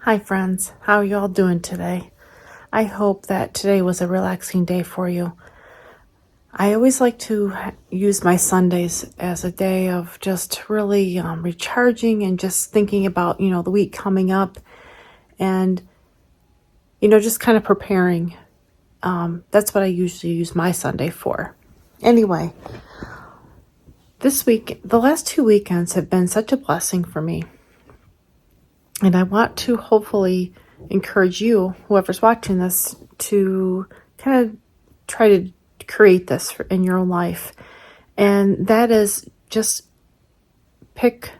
Hi friends, how are you all doing today? I hope that today was a relaxing day for you. I always like to use my Sundays as a day of just really recharging and just thinking about, the week coming up and, just kind of preparing. That's what I usually use my Sunday for. Anyway, this week, the last 2 weekends have been such a blessing for me. And I want to hopefully encourage you, whoever's watching this, to kind of try to create this in your own life. And that is just pick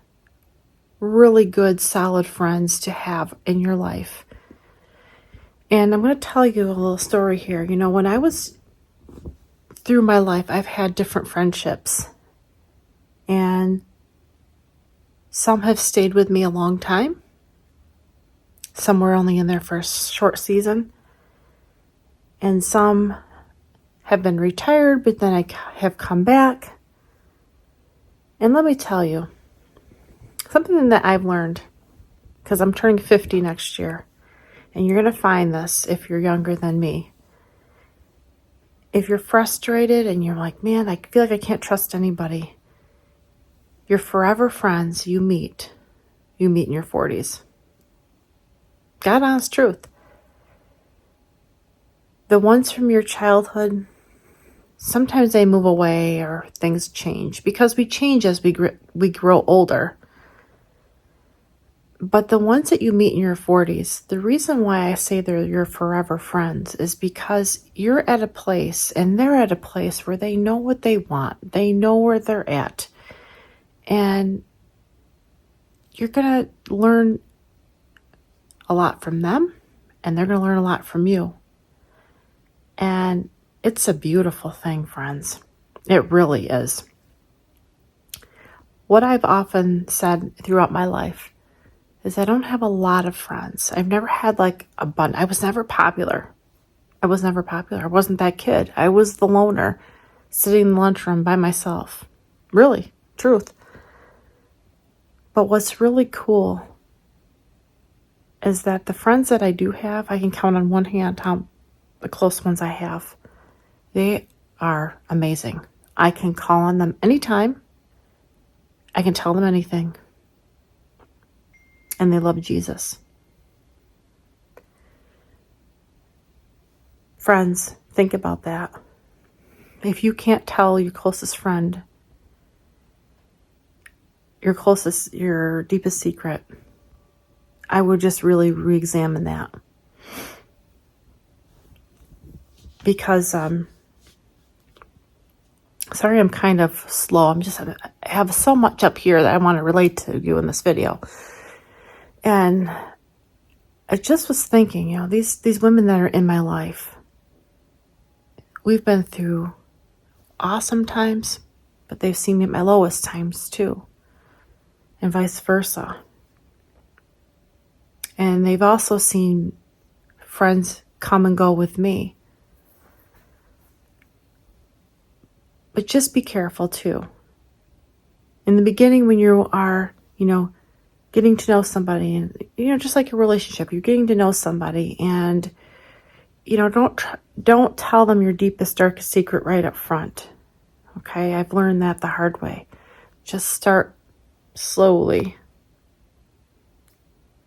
really good, solid friends to have in your life. And I'm going to tell you a little story here. When I was through my life, I've had different friendships. And some have stayed with me a long time. Some were only in there for a short season. And some have been retired, but then I have come back. And let me tell you, something that I've learned, because I'm turning 50 next year, and you're going to find this if you're younger than me. If you're frustrated and you're like, man, I feel like I can't trust anybody, your forever friends you meet in your 40s. God honest truth. The ones from your childhood, sometimes they move away or things change because we change as we grow older. But the ones that you meet in your 40s, the reason why I say they're your forever friends is because you're at a place and they're at a place where they know what they want. They know where they're at. And you're going to learn a lot from them, and they're going to learn a lot from you. And it's a beautiful thing, friends. It really is. What I've often said throughout my life is I don't have a lot of friends. I've never had like a bunch. I was never popular. I wasn't that kid. I was the loner sitting in the lunchroom by myself. Really, truth. But what's really cool is that the friends that I do have, I can count on one hand how the close ones I have. They are amazing. I can call on them anytime. I can tell them anything. And they love Jesus. Friends, think about that. If you can't tell your closest friend your deepest secret, I would just really re-examine that. Because, sorry I'm kind of slow. I have so much up here that I want to relate to you in this video. And I just was thinking, these women that are in my life, we've been through awesome times, but they've seen me at my lowest times too. And vice versa. And they've also seen friends come and go with me. But just be careful too. In the beginning, when you are, getting to know somebody, and just like a relationship, you're getting to know somebody, and don't tell them your deepest, darkest secret right up front. Okay, I've learned that the hard way. Just start slowly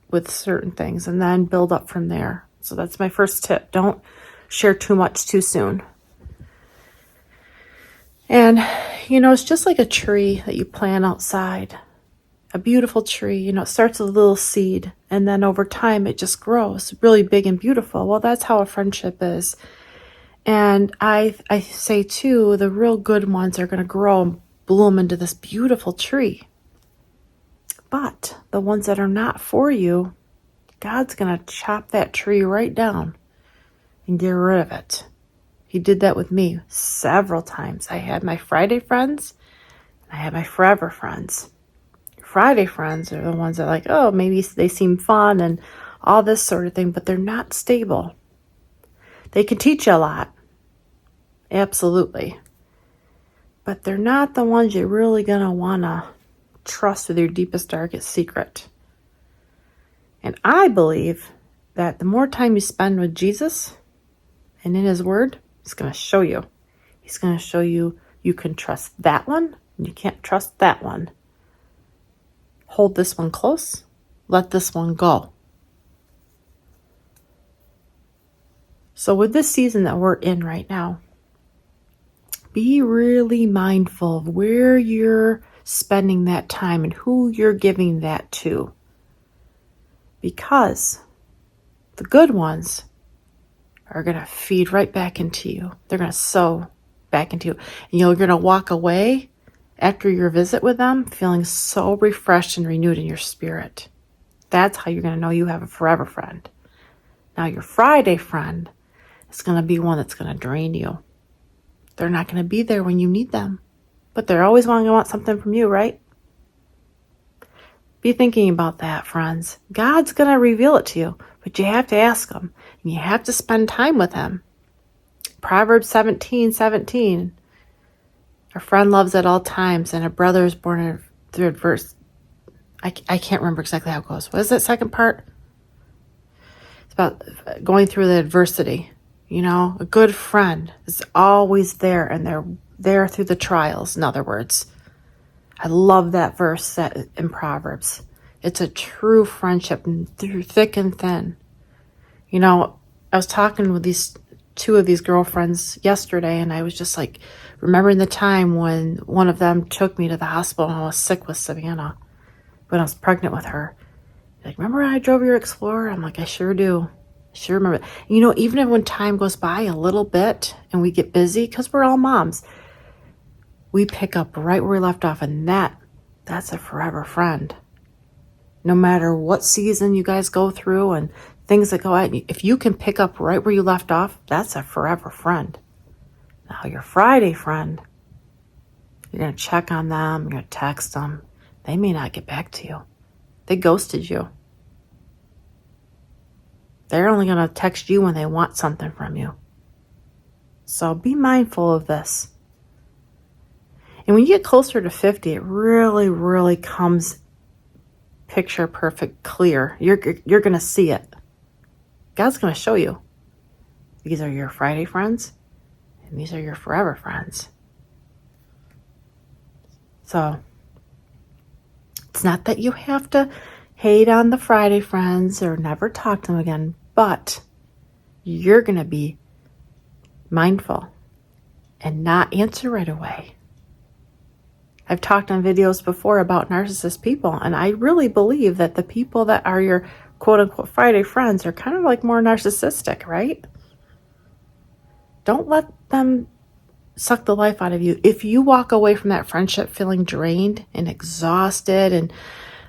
with certain things, and then build up from there. So that's my first tip. Don't share too much too soon. And, it's just like a tree that you plant outside. A beautiful tree, it starts with a little seed, and then over time it just grows really big and beautiful. Well, that's how a friendship is. And I say too, the real good ones are going to grow and bloom into this beautiful tree. But the ones that are not for you, God's going to chop that tree right down and get rid of it. He did that with me several times. I had my Friday friends, and I had my forever friends. Friday friends are the ones that maybe they seem fun and all this sort of thing, but they're not stable. They can teach you a lot. Absolutely. But they're not the ones you're really going to want to trust with your deepest, darkest secret. And I believe that the more time you spend with Jesus and in his word, he's going to show you. He's going to show you you can trust that one and you can't trust that one. Hold this one close. Let this one go. So with this season that we're in right now, be really mindful of where you're spending that time and who you're giving that to. Because the good ones are going to feed right back into you. They're going to sow back into you. And you're going to walk away after your visit with them feeling so refreshed and renewed in your spirit. That's how you're going to know you have a forever friend. Now your Friday friend is going to be one that's going to drain you. They're not going to be there when you need them. But they're always going to want something from you, right? Be thinking about that, friends. God's going to reveal it to you, but you have to ask him. And you have to spend time with him. Proverbs 17:17. A friend loves at all times, and a brother is born through adversity. I can't remember exactly how it goes. What is that second part? It's about going through the adversity. You know, a good friend is always there, and they're there through the trials, in other words. I love that verse in Proverbs. It's a true friendship through thick and thin. You know, I was talking with two of these girlfriends yesterday, and I was just like remembering the time when one of them took me to the hospital and I was sick with Savannah when I was pregnant with her. Like, remember I drove your Explorer? I'm like, I sure do. I sure remember. You know, even when time goes by a little bit and we get busy, because we're all moms, we pick up right where we left off, and that's a forever friend. No matter what season you guys go through and things that go out, if you can pick up right where you left off, that's a forever friend. Now your Friday friend, you're going to check on them, you're going to text them. They may not get back to you. They ghosted you. They're only going to text you when they want something from you. So be mindful of this. And when you get closer to 50, it really, really comes picture perfect clear. You're going to see it. God's going to show you. These are your Friday friends, and these are your forever friends. So it's not that you have to hate on the Friday friends or never talk to them again, but you're going to be mindful and not answer right away. I've talked on videos before about narcissist people, and I really believe that the people that are your quote-unquote Friday friends are kind of like more narcissistic, right? Don't let them suck the life out of you. If you walk away from that friendship feeling drained and exhausted and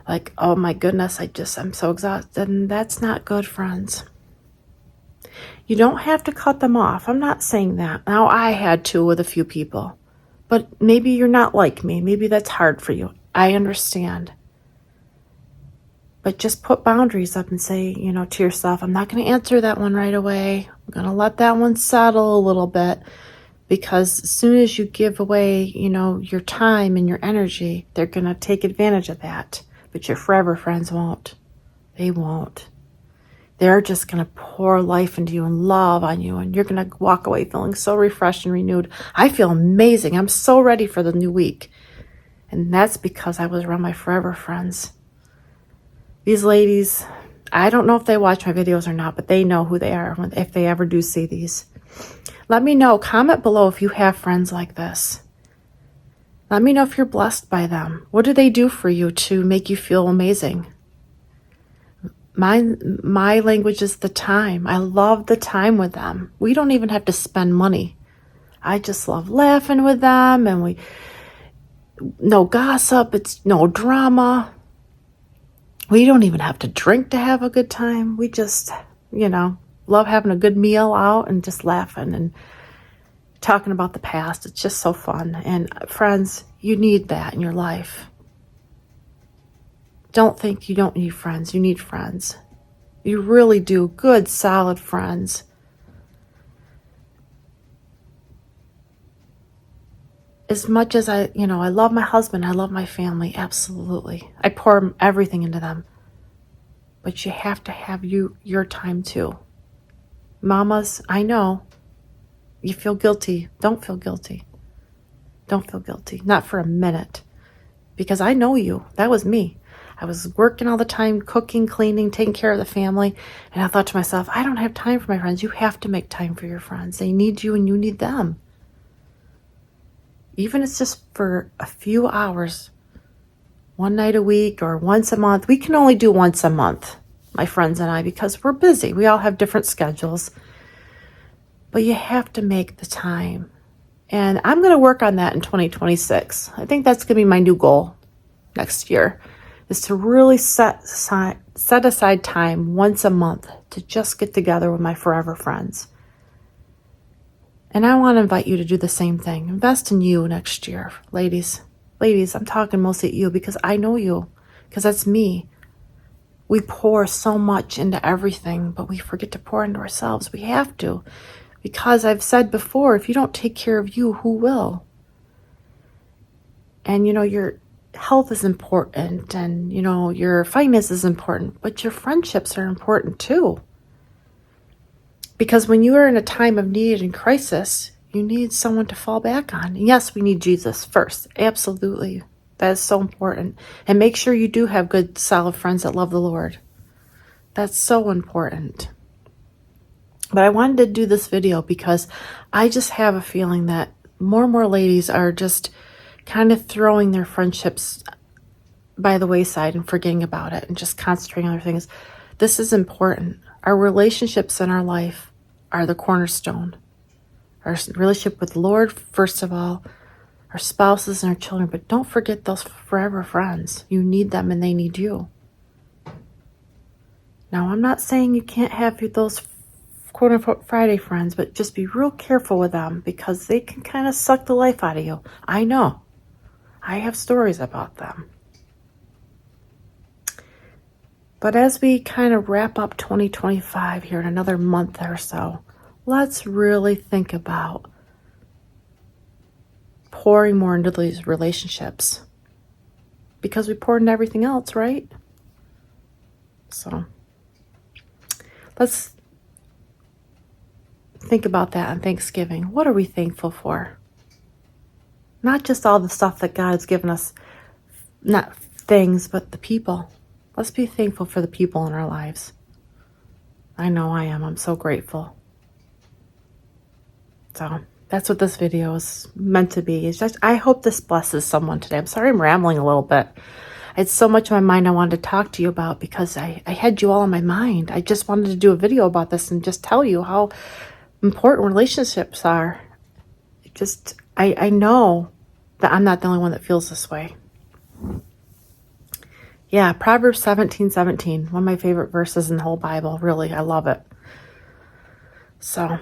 like, oh my goodness, I'm so exhausted, and that's not good, friends. You don't have to cut them off. I'm not saying that. Now, I had to with a few people. But maybe you're not like me. Maybe that's hard for you. I understand. But just put boundaries up and say, you know, to yourself, I'm not going to answer that one right away. I'm going to let that one settle a little bit. Because as soon as you give away, you know, your time and your energy, they're going to take advantage of that. But your forever friends won't. They won't. They're just going to pour life into you and love on you, and you're going to walk away feeling so refreshed and renewed. I feel amazing. I'm so ready for the new week. And that's because I was around my forever friends. These ladies, I don't know if they watch my videos or not, but they know who they are if they ever do see these. Let me know. Comment below if you have friends like this. Let me know if you're blessed by them. What do they do for you to make you feel amazing? My language is the time. I love the time with them. We don't even have to spend money. I just love laughing with them, and no gossip, it's no drama. We don't even have to drink to have a good time. We just, you know, love having a good meal out and just laughing and talking about the past. It's just so fun. And friends, you need that in your life. Don't think you don't need friends. You need friends. You really do. Good, solid friends. As much as I love my husband, I love my family, absolutely. I pour everything into them. but you have to have your time too. Mamas, I know you feel guilty. Don't feel guilty. Don't feel guilty. Not for a minute. Because I know you. That was me. I was working all the time, cooking, cleaning, taking care of the family. And I thought to myself, I don't have time for my friends. You have to make time for your friends. They need you and you need them. Even if it's just for a few hours, one night a week or once a month. We can only do once a month, my friends and I, because we're busy. We all have different schedules. But you have to make the time. And I'm going to work on that in 2026. I think that's going to be my new goal next year, is to really set aside time once a month to just get together with my forever friends. And I want to invite you to do the same thing. Invest in you next year, ladies. Ladies, I'm talking mostly at you because I know you, because that's me. We pour so much into everything, but we forget to pour into ourselves. We have to. Because I've said before, if you don't take care of you, who will? And your health is important and, your finance is important, but your friendships are important too. Because when you are in a time of need and crisis, you need someone to fall back on. And yes, we need Jesus first. Absolutely. That is so important. And make sure you do have good, solid friends that love the Lord. That's so important. But I wanted to do this video because I just have a feeling that more and more ladies are just kind of throwing their friendships by the wayside and forgetting about it and just concentrating on other things. This is important. Our relationships in our life are the cornerstone. Our relationship with the Lord, first of all, our spouses and our children, but don't forget those forever friends. You need them and they need you. Now, I'm not saying you can't have those quote-unquote Friday friends, but just be real careful with them because they can kind of suck the life out of you. I know. I have stories about them. But as we kind of wrap up 2025 here in another month or so, let's really think about pouring more into these relationships because we poured into everything else, right? So let's think about that on Thanksgiving. What are we thankful for? Not just all the stuff that God's given us, not things, but the people. Let's be thankful for the people in our lives. I know I am. I'm so grateful. So that's what this video is meant to be. It's just, I hope this blesses someone today. I'm sorry I'm rambling a little bit. It's so much on my mind I wanted to talk to you about because I had you all on my mind. I just wanted to do a video about this and just tell you how important relationships are. I know that I'm not the only one that feels this way. Yeah, Proverbs 17:17, one of my favorite verses in the whole Bible. Really, I love it. So,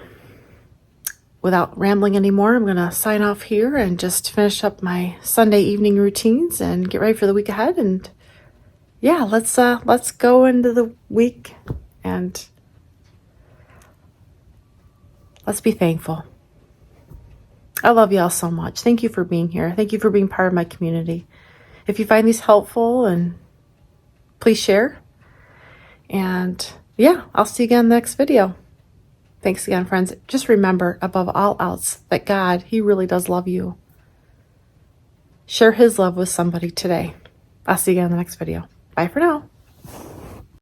without rambling anymore, I'm going to sign off here and just finish up my Sunday evening routines and get ready for the week ahead. And yeah, let's go into the week and let's be thankful. I love you all so much. Thank you for being here. Thank you for being part of my community. If you find these helpful, and please share. And yeah, I'll see you again in the next video. Thanks again, friends. Just remember, above all else, that God, He really does love you. Share His love with somebody today. I'll see you again in the next video. Bye for now.